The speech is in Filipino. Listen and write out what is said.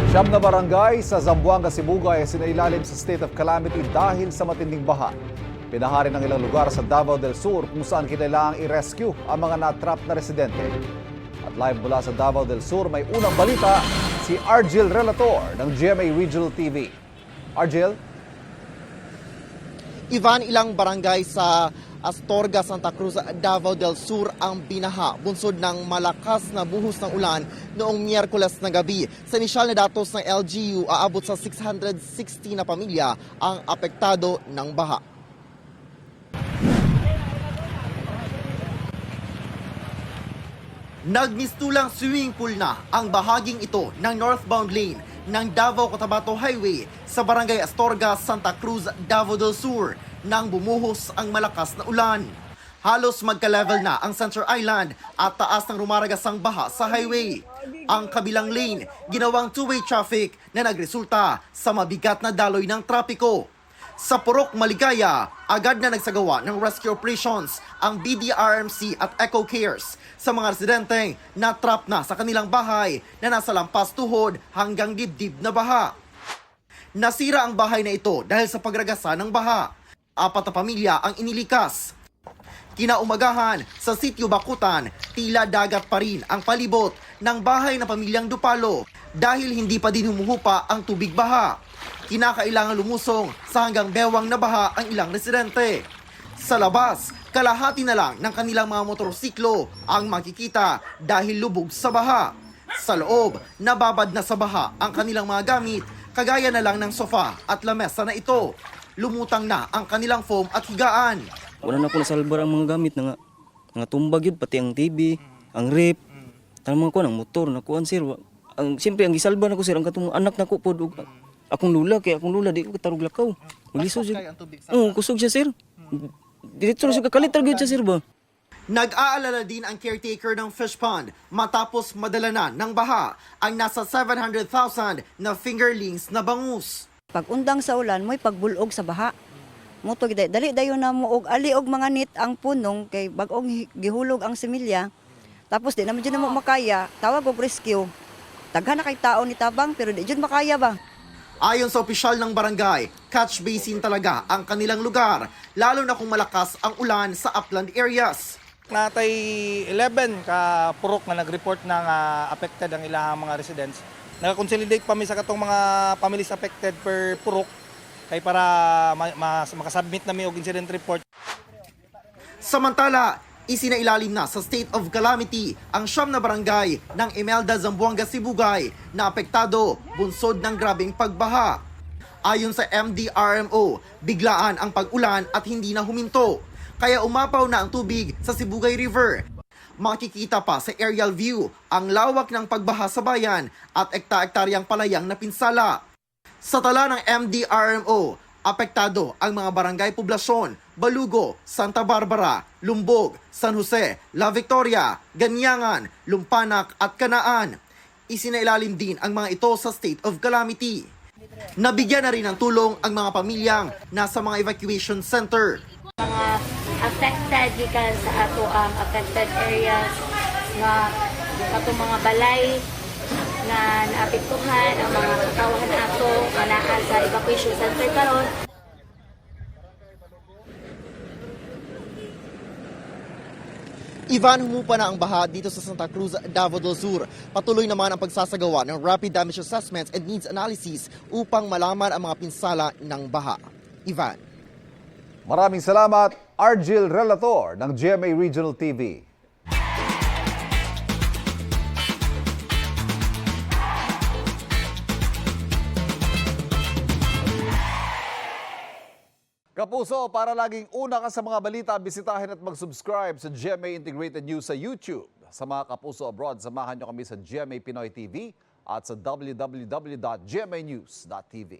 Siyam na barangay sa Zamboanga, Sibugay ay sinailalim sa state of calamity dahil sa matinding baha. Pinahari ng ilang lugar sa Davao del Sur kung saan kinailangang i-rescue ang mga natrap na residente. At live mula sa Davao del Sur, may unang balita si Argel Relator ng GMA Regional TV. Argel? Ivan, ilang barangay sa Astorga, Santa Cruz, Davao del Sur ang binaha bunsod ng malakas na buhos ng ulan noong Miyerkules na gabi. Sa inisyal na datos ng LGU, aabot sa 660 na pamilya ang apektado ng baha. Nagmistulang swimming pool na ang bahaging ito ng northbound lane ng Davao-Cotabato Highway sa Barangay Astorga, Santa Cruz, Davao del Sur nang bumuhos ang malakas na ulan. Halos magka-level na ang Center Island at taas ng rumaragasang baha sa highway. Ang kabilang lane, ginawang two-way traffic na nagresulta sa mabigat na daloy ng trapiko. Sa Purok, Maligaya, agad na nagsagawa ng rescue operations ang BDRMC at Eco Cares sa mga residenteng na trap na sa kanilang bahay na nasa lampas tuhod hanggang dibdib na baha. Nasira ang bahay na ito dahil sa pagragasa ng baha. 4 na pamilya ang inilikas. Kinaumagahan sa Sitio Bakutan, tila dagat pa rin ang palibot ng bahay na pamilyang Dupalo dahil hindi pa din humuhupa ang tubig baha. Kinakailangan lumusong sa hanggang bewang na baha ang ilang residente. Sa labas, kalahati na lang ng kanilang mga motorsiklo ang makikita dahil lubog sa baha. Sa loob, nababad na sa baha ang kanilang mga gamit, kagaya na lang ng sofa at lamesa na ito. Lumutang na ang kanilang foam at higaan. Wala na ako nasalbar ang mga gamit na nga tumbag yun, pati ang TV, ang rep, tanong ko ng motor, nakuan sir. Siyempre, ang gisalba na ko sir, ang katong anak na ko po, akong lula, kaya akong lula, di ko katarog lakaw. Magliso siya. Oo, kusog siya sir. Dito siya kakalitar gyud siya sir ba? Nag-aalala din ang caretaker ng fish pond matapos madala na ng baha ang nasa 700,000 na fingerlings na bangus. Pag undang sa ulan, mo'y pagbulog sa baha. Muto gid dali dayon na mo og ali og mga nit ang punong kay bag-ong gihulog ang similya. Tapos di naman jud na mo makaya, tawag og rescue. Daghan na kay tao ni tabang pero di jud makaya ba. Ayon sa opisyal ng barangay, catch basin talaga ang kanilang lugar, lalo na kung malakas ang ulan sa upland areas. Natay 11 ka purok na nag-report ng affected ang ilang mga residents. Nag-consolidate pa mi sa katong mga families affected per purok kay para makasubmit na mi og incident report. Samantala, isinailalim na sa state of calamity ang 9 na barangay ng Imelda, Zamboanga, Sibugay na apektado bunsod ng grabeng pagbaha. Ayon sa MDRMO, biglaan ang pag-ulan at hindi na huminto, kaya umapaw na ang tubig sa Sibugay River. Makikita pa sa aerial view ang lawak ng pagbaha sa bayan at ekta-ektaryang palayang na pinsala. Sa tala ng MDRMO, apektado ang mga barangay poblasyon, Balugo, Santa Barbara, Lumbog, San Jose, La Victoria, Ganyangan, Lumpanak at Kanaan. Isinailalim din ang mga ito sa state of calamity. Nabigyan na rin ng tulong ang mga pamilyang nasa mga evacuation center. Mga affected gikan sa ato ang affected areas nga ato mga balay na naapektuhan ang mga katawahan ato nga naa sa evacuation center karon. Ivan, humupa na ang baha dito sa Santa Cruz, Davao del Sur. Patuloy naman ang pagsasagawa ng rapid damage assessments and needs analysis upang malaman ang mga pinsala ng baha. Ivan. Maraming salamat, Argel Relator ng GMA Regional TV. Kapuso, para laging una ka sa mga balita, bisitahin at mag-subscribe sa GMA Integrated News sa YouTube. Sa mga kapuso abroad, samahan nyo kami sa GMA Pinoy TV at sa www.gmanews.tv.